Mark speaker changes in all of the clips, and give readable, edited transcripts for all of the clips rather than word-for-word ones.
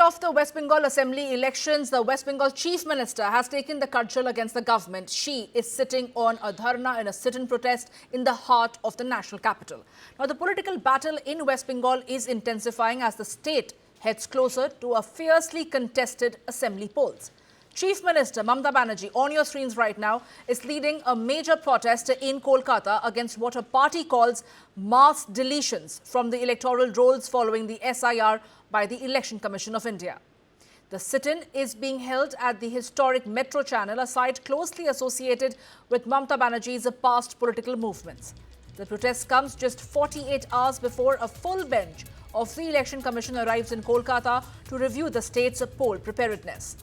Speaker 1: of the West Bengal Assembly elections, the West Bengal Chief Minister has taken the cudgel against the government. She is sitting on a dharna in a sit-in protest in the heart of the national capital. Now, the political battle in West Bengal is intensifying as the state heads closer to a fiercely contested assembly polls. Chief Minister Mamata Banerjee, on your screens right now, is leading a major protest in Kolkata against what her party calls mass deletions from the electoral rolls following the SIR by the Election Commission of India. The sit-in is being held at the historic Metro Channel, a site closely associated with Mamata Banerjee's past political movements. The protest comes just 48 hours before a full bench of the Election Commission arrives in Kolkata to review the state's poll preparedness.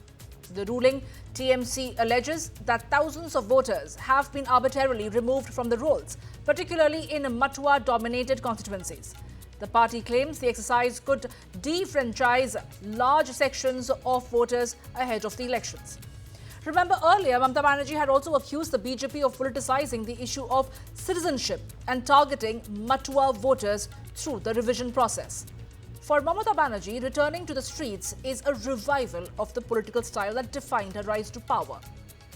Speaker 1: The ruling TMC alleges that thousands of voters have been arbitrarily removed from the rolls, particularly in Matua-dominated constituencies. The party claims the exercise could defranchise large sections of voters ahead of the elections. Remember, earlier, Mamata Banerjee had also accused the BJP of politicizing the issue of citizenship and targeting Matua voters through the revision process. For Mamata Banerjee, returning to the streets is a revival of the political style that defined her rise to power.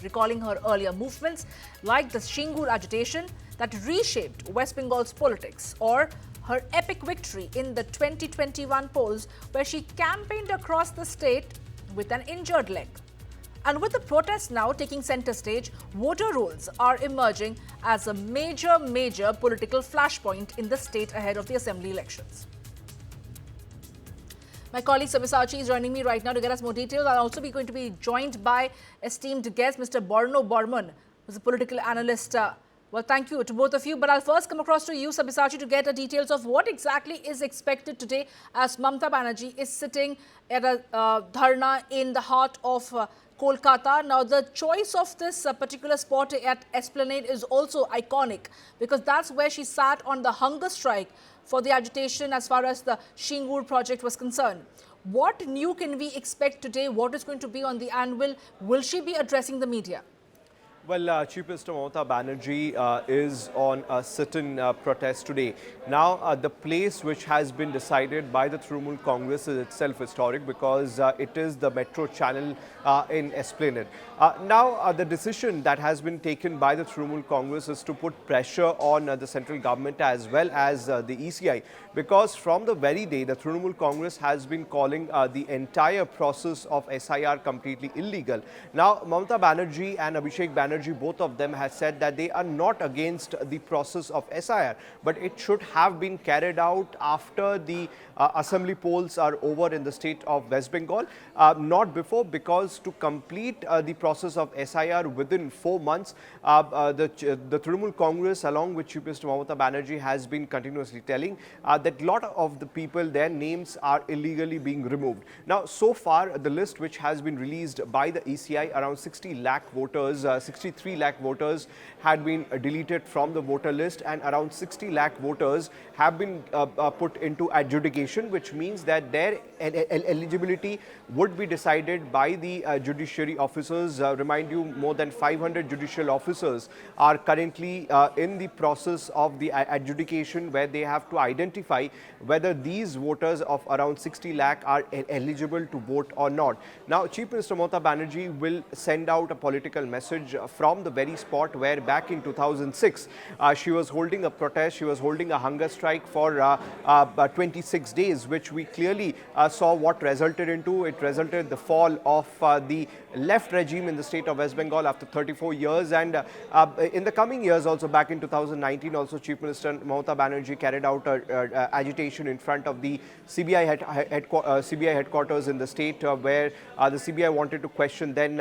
Speaker 1: Recalling her earlier movements like the Shingur agitation that reshaped West Bengal's politics, or her epic victory in the 2021 polls where she campaigned across the state with an injured leg. And with the protests now taking center stage, voter rolls are emerging as a major political flashpoint in the state ahead of the assembly elections. My colleague Sabyasachi is joining me right now to get us more details. I'll also be going to be joined by esteemed guest Mr. Borno Borman, who's a political analyst. Well, thank you to both of you. But I'll first come across to you, Sabyasachi, to get the details of what exactly is expected today as Mamata Banerjee is sitting at a dharna in the heart of Kolkata. Now, the choice of this particular spot at Esplanade is also iconic because that's where she sat on the hunger strike for the agitation as far as the Shingur project was concerned. What new can we expect today? What is going to be on the anvil? Will she be addressing the media?
Speaker 2: Well, Chief Minister Mamata Banerjee is on a sit-in protest today. Now, the place which has been decided by the Trinamool Congress is itself historic because it is the Metro Channel in Esplanade. Now, the decision that has been taken by the Trinamool Congress is to put pressure on the central government as well as the ECI, because from the very day the Trinamool Congress has been calling the entire process of SIR completely illegal. Now, Mamata Banerjee and Abhishek Banerjee, both of them have said that they are not against the process of SIR, but it should have been carried out after the assembly polls are over in the state of West Bengal, not before, because to complete the process of SIR within 4 months, the Trinamool Congress along with Chief Minister Mamata Banerjee has been continuously telling that a lot of the people, their names are illegally being removed. Now, so far, the list which has been released by the ECI, around 60 lakh voters, 63 lakh voters had been deleted from the voter list, and around 60 lakh voters have been put into adjudication, which means that their eligibility would be decided by the judiciary officers. Remind you, more than 500 judicial officers are currently in the process of the adjudication, where they have to identify whether these voters of around 60 lakh are eligible to vote or not. Now, Chief Minister Mamata Banerjee will send out a political message from the very spot where back in 2006 she was holding a protest, she was holding a hunger strike for 26 days, which we clearly saw what resulted into. It resulted the fall of the left regime in the state of West Bengal after 34 years. And in the coming years also, back in 2019 also, Chief Minister Mamata Banerjee carried out agitation in front of the CBI headquarters in the state, where the CBI wanted to question then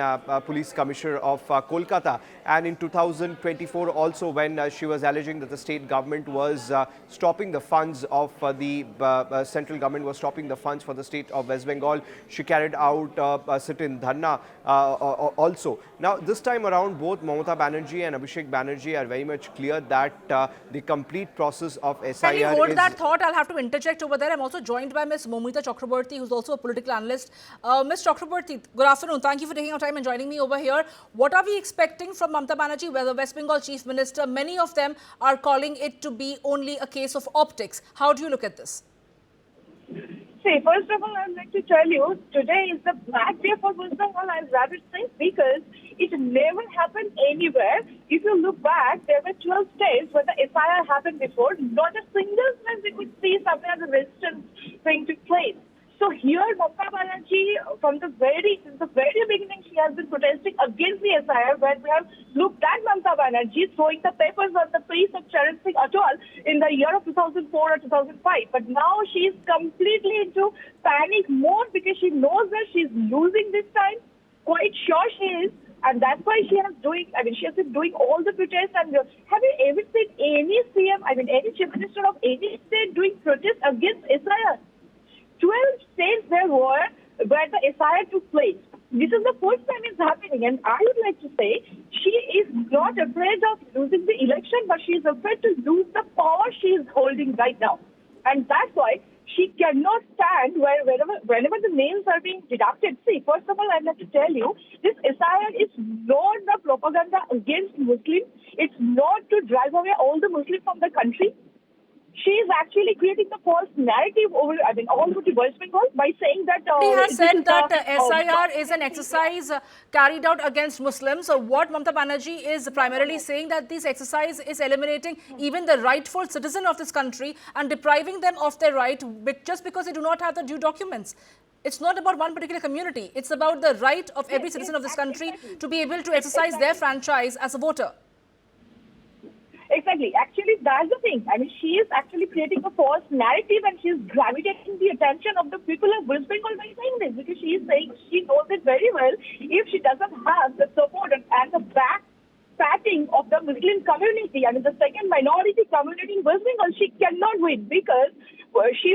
Speaker 2: Police Commissioner of Kolkata. And in 2024 also, when she was alleging that the state government was stopping the funds of the central government was stopping the funds for the state of West Bengal, she carried out a sit-in dharna also. Now, this time around, both Mamata Banerjee and Abhishek Banerjee are very much clear that the complete process of SIR
Speaker 1: Can you hold that thought? I'll have to interject over there. I'm also joined by Ms. Momita Chakraborty, who's also a political analyst. Ms. Chakraborty, good afternoon. Thank you for taking your time and joining me over here. What are we expecting from Mamata Banerjee, where the West Bengal Chief Minister? Many of them are calling it to be only a case of optics. How do you look at this?
Speaker 3: See, first of all, I'd like to tell you, today is the black day for West Bengal, I'd rather say, because it never happened anywhere. If you look back, there were 12 states where the SIR happened before. Not a single time we could see something as a resistance thing took place. So here, Mamata Banerjee, since the very beginning, she has been protesting against the SIR, where we have looked at Mamata Banerjee throwing the papers on the face of Charan Singh Atwal in the year of 2004 or 2005. But now she is completely into panic mode because she knows that she is losing this time. Quite sure she is. And that's why she has been doing all the protests. And have you ever seen any any chief minister of any state doing protests against SIR? 12 states there were where the SIR took place. This is the first time it's happening, and I would like to say she is not afraid of losing the election, but she is afraid to lose the power she is holding right now. And that's why she cannot stand whenever the names are being deducted. See, first of all, I'd like to tell you, this SIR is not the propaganda against Muslims. It's not to drive away all the Muslims from the country. She is actually creating the false narrative all over the West Bengal by saying that
Speaker 1: He has
Speaker 3: this
Speaker 1: said
Speaker 3: is
Speaker 1: that
Speaker 3: the
Speaker 1: SIR is an exercise carried out against Muslims. So what Mamata Banerjee is primarily saying that this exercise is eliminating even the rightful citizen of this country and depriving them of their right just because they do not have the due documents. It's not about one particular community. It's about the right of every citizen of this country to be able to exercise their franchise as a voter.
Speaker 3: Exactly. Actually, that's the thing. She is actually creating a false narrative, and she is gravitating the attention of the people of West Bengal by saying this, because she is saying she knows it very well. If she doesn't have the support and the patting of the Muslim community, the second minority community in West Bengal, she cannot win, because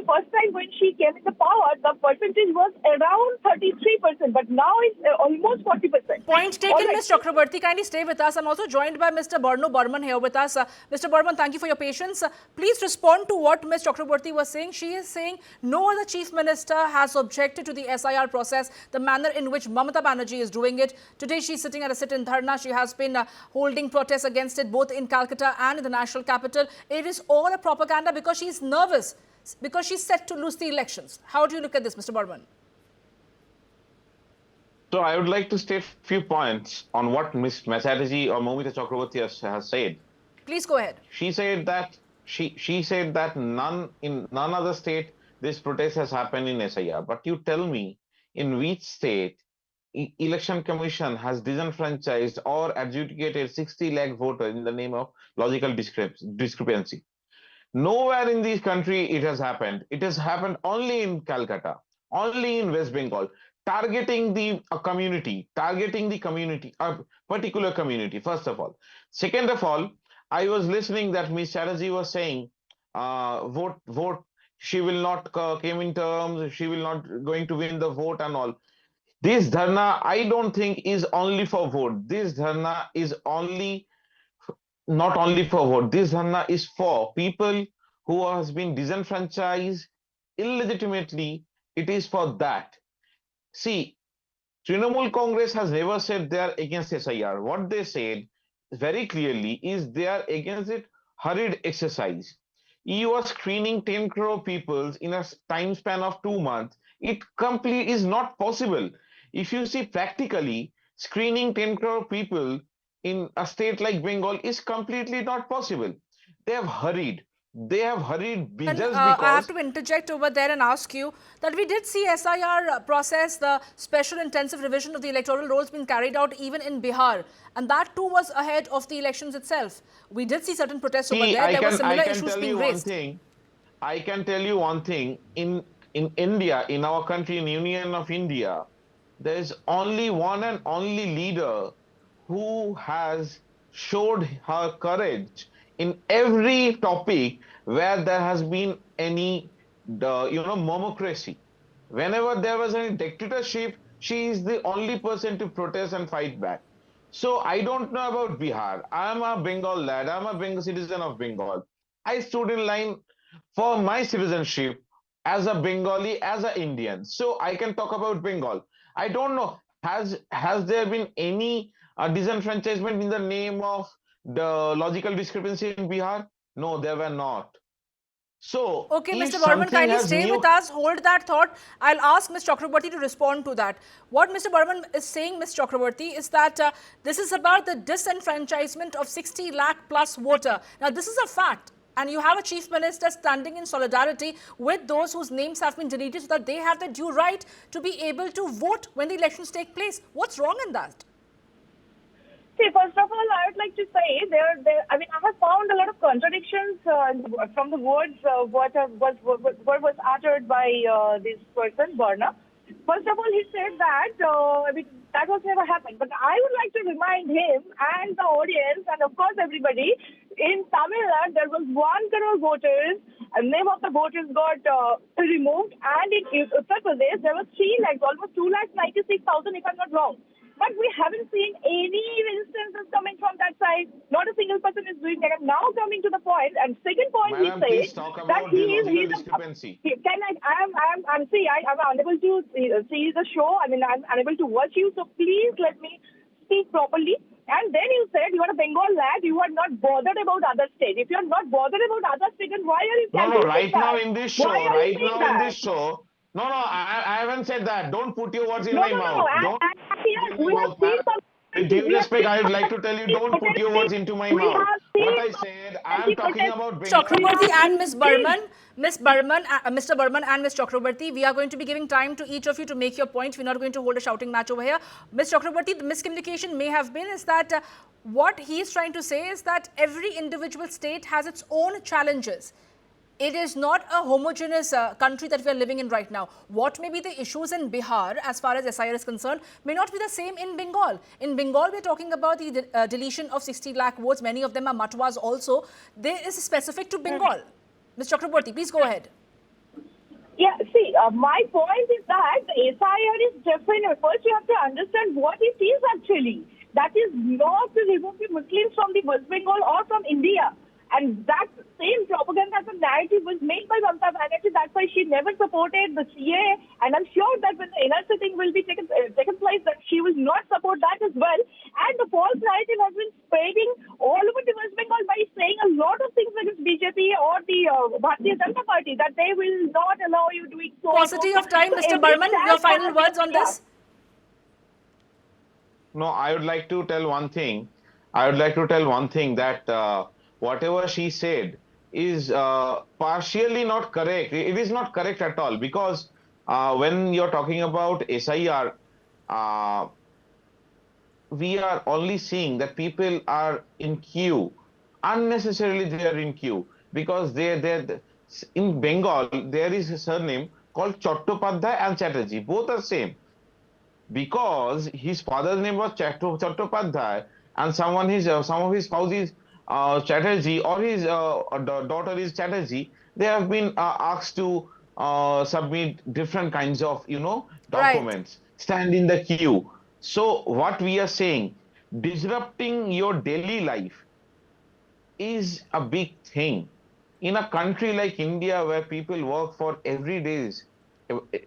Speaker 3: first time when she came in the power, the percentage was around 33%, but now it's almost 40%.
Speaker 1: Point taken, Ms. Chakrabarti. Kindly stay with us. I'm also joined by Mr. Barno Burman here with us. Mr. Burman, thank you for your patience. Please respond to what Ms. Chakrabarti was saying. She is saying no other chief minister has objected to the SIR process, the manner in which Mamata Banerjee is doing it. Today, she's sitting at a sit-in dharna. She has been holding protests against it both in Calcutta and in the national capital. It is all a propaganda because she's nervous, because she's set to lose the elections. How do you look at this, Mr. Burman?
Speaker 4: So I would like to state a few points on what Ms. Banerjee or Mamata Chakrabarti has said.
Speaker 1: Please go ahead.
Speaker 4: She said that in none other state this protest has happened in SIR. But you tell me in which state election commission has disenfranchised or adjudicated 60 lakh voters in the name of logical discrepancy. Nowhere in this country it has happened. It has happened only in Calcutta, only in West Bengal, targeting the community, a particular community, first of all. Second of all, I was listening that Ms. Chatterjee was saying, vote, she will not came in terms, she will not going to win the vote and all. This dharna, I don't think is only for vote. This dharna is not only for vote. This dharna is for people who has been disenfranchised illegitimately. It is for that. See, Trinamool Congress has never said they are against SIR. What they said very clearly is they are against it hurried exercise. You are screening 10 crore people in a time span of 2 months. It completely is not possible. If you see practically, screening 10 crore people in a state like Bengal is completely not possible. They have hurried. They have hurried just because...
Speaker 1: I have to interject over there and ask you that we did see SIR process, the special intensive revision of the electoral rolls being carried out even in Bihar. And that too was ahead of the elections itself. We did see certain protests over there. There were similar issues being raised.
Speaker 4: I can tell you one thing. In India, in our country, in Union of India, there is only one and only leader who has showed her courage in every topic where there has been any, democracy. Whenever there was any dictatorship, she is the only person to protest and fight back. So I don't know about Bihar. I'm a Bengal lad. I'm a Bengal citizen of Bengal. I stood in line for my citizenship as a Bengali, as an Indian. So I can talk about Bengal. I don't know. Has there been any disenfranchisement in the name of the logical discrepancy in Bihar? No, there were not. So
Speaker 1: Okay,
Speaker 4: if
Speaker 1: Mr. Burman,
Speaker 4: something
Speaker 1: kindly
Speaker 4: has
Speaker 1: stay
Speaker 4: new,
Speaker 1: with us. Hold that thought. I'll ask Ms. Chakraborty to respond to that. What Mr. Burman is saying, Ms. Chakraborty, is that this is about the disenfranchisement of 60 lakh plus voter. Now, this is a fact. And you have a chief minister standing in solidarity with those whose names have been deleted so that they have the due right to be able to vote when the elections take place. What's wrong in that?
Speaker 3: See, first of all, I would like to say I mean, I have found a lot of contradictions from the words what was uttered by this person, Barna. First of all, he said that I mean, that was never happened. But I would like to remind him and the audience, and of course everybody, in Tamil Nadu there was 1 crore voters. And name of the voters got removed, and in Uttar Pradesh there was 3 lakhs, almost 2,96,000 if I'm not wrong. But we haven't seen any instances coming from that side. Not a single person is doing that. And now coming to the point, and second point, he
Speaker 4: madam, please
Speaker 3: said
Speaker 4: talk
Speaker 3: that
Speaker 4: about
Speaker 3: he
Speaker 4: the
Speaker 3: is
Speaker 4: logical
Speaker 3: he's
Speaker 4: discrepancy.
Speaker 3: can I'm unable to see the show. I mean, I'm unable to watch you. So please let me speak properly. And then you said you are a Bengal lad. You are not bothered about other states. If you are not bothered about other states, then why are you
Speaker 4: No, no,
Speaker 3: calculating
Speaker 4: right now
Speaker 3: that?
Speaker 4: in this
Speaker 3: Why
Speaker 4: show,
Speaker 3: are you
Speaker 4: right
Speaker 3: saying
Speaker 4: now in
Speaker 3: that?
Speaker 4: this show, no, no, I haven't said that. Don't put your words in
Speaker 3: No,
Speaker 4: my
Speaker 3: no, no, no.
Speaker 4: mouth. Don't
Speaker 3: Yes,
Speaker 4: put in
Speaker 3: we
Speaker 4: my
Speaker 3: have
Speaker 4: mouth,
Speaker 3: seen
Speaker 4: ma'am.
Speaker 3: some.
Speaker 4: With due
Speaker 3: We have
Speaker 4: respect,
Speaker 3: seen
Speaker 4: I would like to tell you,
Speaker 3: some
Speaker 4: don't put your words into my
Speaker 3: we
Speaker 4: mouth.
Speaker 3: have
Speaker 4: What
Speaker 3: seen
Speaker 4: I
Speaker 3: some
Speaker 4: said, I am talking about Bengal.
Speaker 1: Chakraborty and
Speaker 3: Please.
Speaker 1: Mr. Burman and Ms. Chakraborty, we are going to be giving time to each of you to make your point. We're not going to hold a shouting match over here. Ms. Chakraborty, the miscommunication may have been is that what he is trying to say is that every individual state has its own challenges. It is not a homogeneous country that we are living in right now. What may be the issues in Bihar as far as SIR is concerned may not be the same in Bengal. In Bengal, we're talking about the deletion of 60 lakh votes. Many of them are Matuas also. There is specific to Bengal. Ms. Chakraborty, please go ahead.
Speaker 3: Yeah, see, my point is that the SIR is definite. First, you have to understand what it is actually. That is not to remove the Muslims from the West Bengal or from India. And that same propaganda as a narrative was made by Mamata Banerjee. That's why she never supported the CA. And I'm sure that when the NRC thing will be taken place, that she will not support that as well. And the false narrative has been spreading all over the West Bengal by saying a lot of things against BJP or the Bharatiya Janata Party, that they will not allow you doing so.
Speaker 1: Paucity of time,
Speaker 3: So
Speaker 1: Mr.
Speaker 3: every
Speaker 1: Burman, your
Speaker 3: stand
Speaker 1: final
Speaker 3: has
Speaker 1: words on
Speaker 3: been-
Speaker 1: this?
Speaker 4: No, I would like to tell one thing. I would like to tell one thing that whatever she said is partially not correct. It is not correct at all because when you're talking about SIR, we are only seeing that people are in queue. Unnecessarily, they are in queue because they in Bengal there is a surname called Chattopadhyay and Chatterjee. Both are same because his father's name was Chattopadhyay and some of his spouse is Chatterjee or his daughter is Chatterjee. They have been asked to submit different kinds of
Speaker 1: Right.
Speaker 4: documents, stand in the queue. So what we are saying, disrupting your daily life is a big thing. In a country like India, where people work for every days,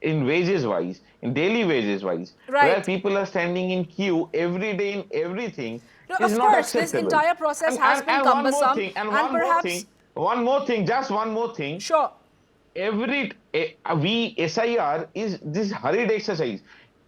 Speaker 4: in wages wise, in daily wages wise, where
Speaker 1: Right.
Speaker 4: people are standing in queue every day in everything,
Speaker 1: No,
Speaker 4: is
Speaker 1: of
Speaker 4: not
Speaker 1: course, this
Speaker 4: acceptable.
Speaker 1: entire process
Speaker 4: And
Speaker 1: has been
Speaker 4: and one more
Speaker 1: cumbersome
Speaker 4: thing, and
Speaker 1: and perhaps,
Speaker 4: one more thing, just one more thing.
Speaker 1: sure.
Speaker 4: We SIR is this hurried exercise.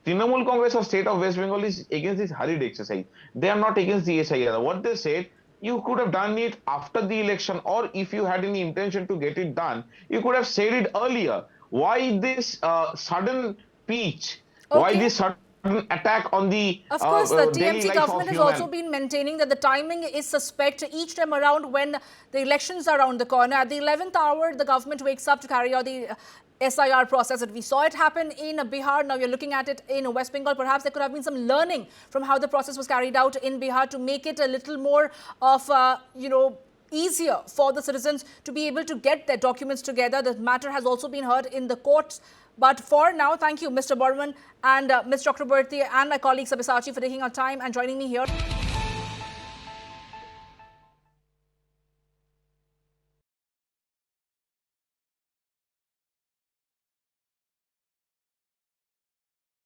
Speaker 4: Trinamool Congress of State of West Bengal is against this hurried exercise. They are not against the SIR. What they said, you could have done it after the election, or if you had any intention to get it done, you could have said it earlier. Why this sudden speech? Why
Speaker 1: Okay.
Speaker 4: this sudden attack on the
Speaker 1: Of course, the
Speaker 4: daily
Speaker 1: TMC
Speaker 4: life of
Speaker 1: government has also
Speaker 4: human?
Speaker 1: been maintaining that the timing is suspect each time around when the elections are around the corner. At the 11th hour, the government wakes up to carry out the SIR process. And we saw it happen in Bihar. Now we're looking at it in West Bengal. Perhaps there could have been some learning from how the process was carried out in Bihar to make it a little more of, easier for the citizens to be able to get their documents together. The matter has also been heard in the courts. But for now, thank you, Mr. Burman and Ms. Chakraborty and my colleague Sabyasachi for taking our time and joining me here.